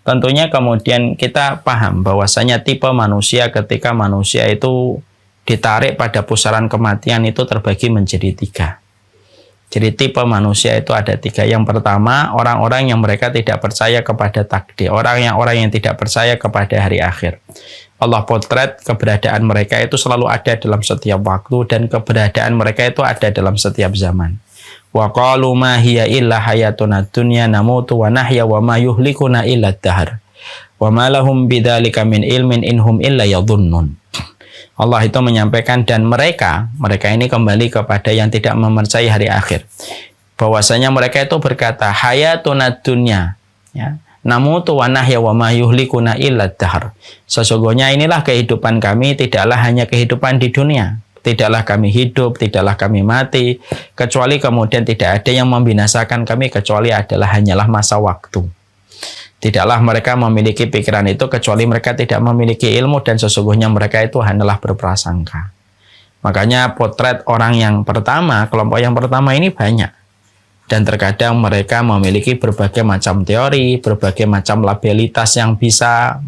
Tentunya kemudian kita paham bahwasanya tipe manusia ketika manusia itu ditarik pada pusaran kematian itu terbagi menjadi 3. Jadi tipe manusia itu ada 3. Yang pertama, orang-orang yang mereka tidak percaya kepada takdir, orang yang tidak percaya kepada hari akhir. Allah potret keberadaan mereka itu selalu ada dalam setiap waktu, dan keberadaan mereka itu ada dalam setiap zaman. Wa qalu ma hiya illa hayatuna dunya namutu wa nahya wa ma yuhlikuna illa ad-dahr. Wa ma lahum bidzalika min ilmin inhum illa yadhunnun. Allah itu menyampaikan, dan mereka ini kembali kepada yang tidak mempercayai hari akhir. Bahwasanya mereka itu berkata, hayatuna dunya, ya, namutu wa nahya wa ma yuhlikuna illa ad-dahr. Sesungguhnya inilah kehidupan kami, tidaklah hanya kehidupan di dunia. Tidaklah kami hidup, tidaklah kami mati, kecuali kemudian tidak ada yang membinasakan kami kecuali hanyalah masa waktu. Tidaklah mereka memiliki pikiran itu kecuali mereka tidak memiliki ilmu, dan sesungguhnya mereka itu hanyalah berprasangka. Makanya potret orang yang pertama, kelompok yang pertama ini banyak. Dan terkadang mereka memiliki berbagai macam teori, berbagai macam labelitas yang bisa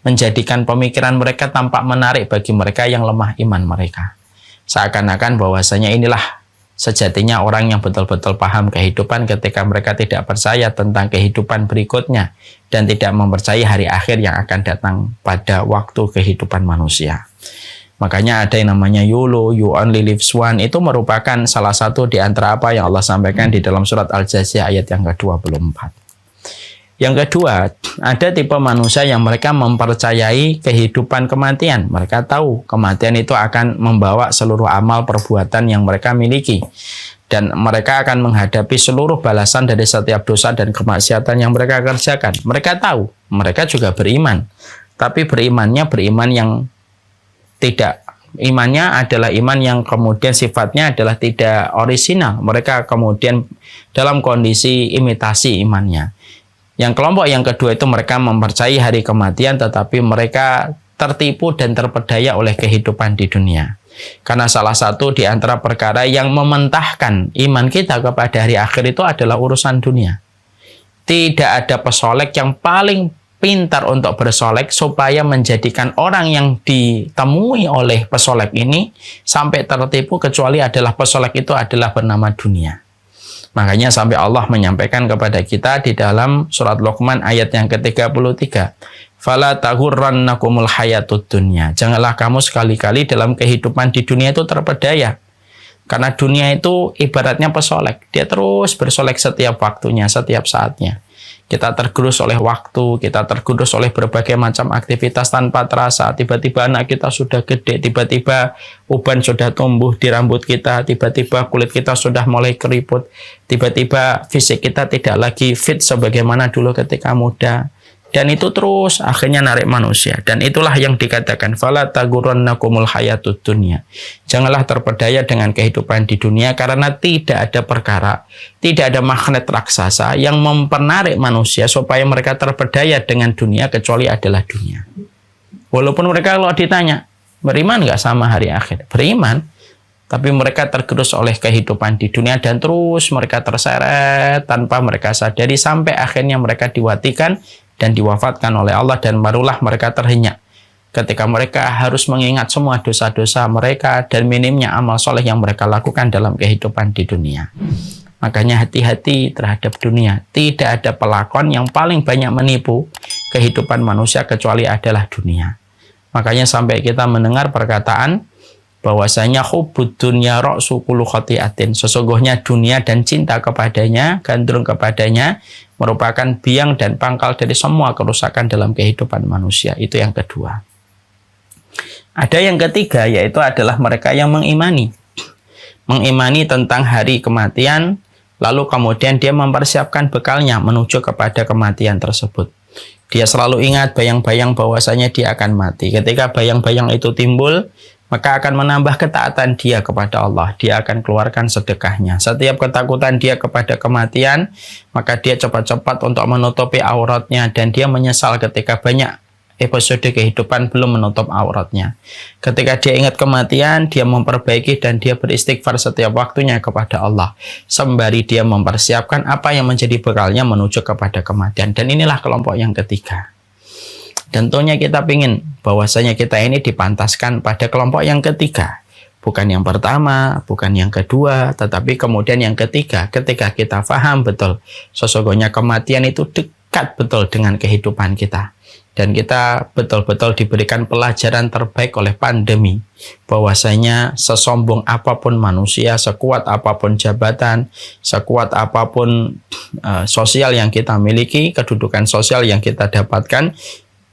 menjadikan pemikiran mereka tampak menarik bagi mereka yang lemah iman mereka. Seakan-akan bahwasanya inilah sejatinya orang yang betul-betul paham kehidupan ketika mereka tidak percaya tentang kehidupan berikutnya dan tidak mempercayai hari akhir yang akan datang pada waktu kehidupan manusia. Makanya ada yang namanya YOLO, you only live once, itu merupakan salah satu di antara apa yang Allah sampaikan di dalam surat Al-Jathiyah ayat yang ke-24. Yang kedua, ada tipe manusia yang mereka mempercayai kehidupan kematian. Mereka tahu kematian itu akan membawa seluruh amal perbuatan yang mereka miliki. Dan mereka akan menghadapi seluruh balasan dari setiap dosa dan kemaksiatan yang mereka kerjakan. Mereka tahu, mereka juga beriman. Tapi beriman yang tidak. Imannya adalah iman yang kemudian sifatnya adalah tidak orisinal. Mereka kemudian dalam kondisi imitasi imannya. Yang kelompok yang kedua itu mereka mempercayai hari kematian, tetapi mereka tertipu dan terpedaya oleh kehidupan di dunia. Karena salah satu di antara perkara yang mementahkan iman kita kepada hari akhir itu adalah urusan dunia. Tidak ada pesolek yang paling pintar untuk bersolek supaya menjadikan orang yang ditemui oleh pesolek ini sampai tertipu, kecuali adalah pesolek itu adalah bernama dunia. Makanya sampai Allah menyampaikan kepada kita di dalam surat Luqman ayat yang ke-33. Fala taghurrannakumul hayatud dunya. Janganlah kamu sekali-kali dalam kehidupan di dunia itu terpedaya. Karena dunia itu ibaratnya pesolek. Dia terus bersolek setiap waktunya, setiap saatnya. Kita tergerus oleh waktu, kita tergerus oleh berbagai macam aktivitas tanpa terasa. Tiba-tiba anak kita sudah gede, tiba-tiba uban sudah tumbuh di rambut kita, tiba-tiba kulit kita sudah mulai keriput, tiba-tiba fisik kita tidak lagi fit sebagaimana dulu ketika muda. Dan itu terus akhirnya narik manusia. Dan itulah yang dikatakan fala taghurrannakumul hayatud dunya. Janganlah terpedaya dengan kehidupan di dunia, karena tidak ada perkara, tidak ada magnet raksasa yang mempenarik manusia supaya mereka terpedaya dengan dunia kecuali adalah dunia. Walaupun mereka kalau ditanya, beriman nggak sama hari akhir? Beriman, tapi mereka tergerus oleh kehidupan di dunia dan terus mereka terseret tanpa mereka sadari sampai akhirnya mereka diwatikan dan diwafatkan oleh Allah, dan barulah mereka terhenyak ketika mereka harus mengingat semua dosa-dosa mereka dan minimnya amal soleh yang mereka lakukan dalam kehidupan di dunia. Makanya hati-hati terhadap dunia. Tidak ada pelakon yang paling banyak menipu kehidupan manusia kecuali adalah dunia. Makanya sampai kita mendengar perkataan bahwasanya hubbud dunya ra'su kulli khati'atin. Sesungguhnya dunia dan cinta kepadanya, gandrung kepadanya, merupakan biang dan pangkal dari semua kerusakan dalam kehidupan manusia. Itu yang kedua. Ada yang ketiga, yaitu adalah mereka yang mengimani tentang hari kematian, lalu kemudian dia mempersiapkan bekalnya menuju kepada kematian tersebut. Dia selalu ingat bayang-bayang bahwasanya dia akan mati. Ketika bayang-bayang itu timbul, maka akan menambah ketaatan dia kepada Allah. Dia akan keluarkan sedekahnya. Setiap ketakutan dia kepada kematian, maka dia cepat-cepat untuk menutupi auratnya, dan dia menyesal ketika banyak episode kehidupan belum menutup auratnya. Ketika dia ingat kematian, dia memperbaiki dan dia beristighfar setiap waktunya kepada Allah, sembari dia mempersiapkan apa yang menjadi bekalnya menuju kepada kematian. Dan inilah kelompok yang ketiga. Tentunya kita ingin bahwasanya kita ini dipantaskan pada kelompok yang ketiga. Bukan yang pertama, bukan yang kedua, tetapi kemudian yang ketiga. Ketika kita paham betul, sesungguhnya kematian itu dekat betul dengan kehidupan kita. Dan kita betul-betul diberikan pelajaran terbaik oleh pandemi. Bahwasanya sesombong apapun manusia, sekuat apapun jabatan, sekuat apapun sosial yang kita miliki, kedudukan sosial yang kita dapatkan,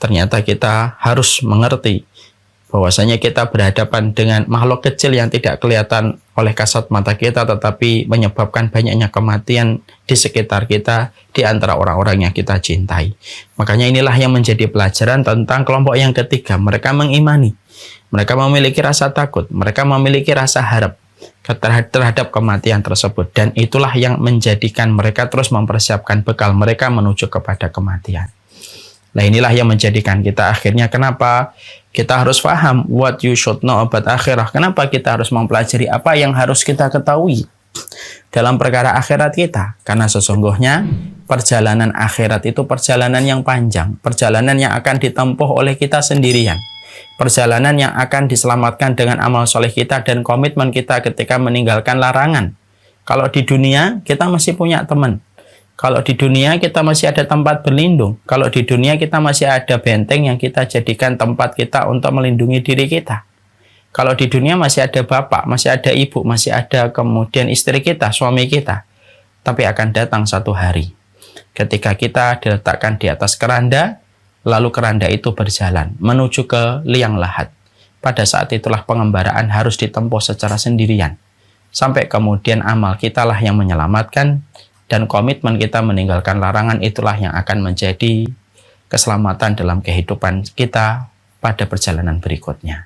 ternyata kita harus mengerti bahwasanya kita berhadapan dengan makhluk kecil yang tidak kelihatan oleh kasat mata kita, tetapi menyebabkan banyaknya kematian di sekitar kita, di antara orang-orang yang kita cintai. Makanya inilah yang menjadi pelajaran tentang kelompok yang ketiga. Mereka mengimani, mereka memiliki rasa takut, mereka memiliki rasa harap terhadap kematian tersebut. Dan itulah yang menjadikan mereka terus mempersiapkan bekal mereka menuju kepada kematian. Nah, inilah yang menjadikan kita akhirnya kenapa kita harus paham what you should know about akhirah. Kenapa kita harus mempelajari apa yang harus kita ketahui dalam perkara akhirat kita. Karena sesungguhnya perjalanan akhirat itu perjalanan yang panjang. Perjalanan yang akan ditempuh oleh kita sendirian. Perjalanan yang akan diselamatkan dengan amal soleh kita dan komitmen kita ketika meninggalkan larangan. Kalau di dunia kita masih punya teman. Kalau di dunia kita masih ada tempat berlindung. Kalau di dunia kita masih ada benteng yang kita jadikan tempat kita untuk melindungi diri kita. Kalau di dunia masih ada bapak, masih ada ibu, masih ada kemudian istri kita, suami kita. Tapi akan datang satu hari ketika kita diletakkan di atas keranda, lalu keranda itu berjalan menuju ke liang lahat. Pada saat itulah pengembaraan harus ditempuh secara sendirian. Sampai kemudian amal kitalah yang menyelamatkan. Dan komitmen kita meninggalkan larangan itulah yang akan menjadi keselamatan dalam kehidupan kita pada perjalanan berikutnya.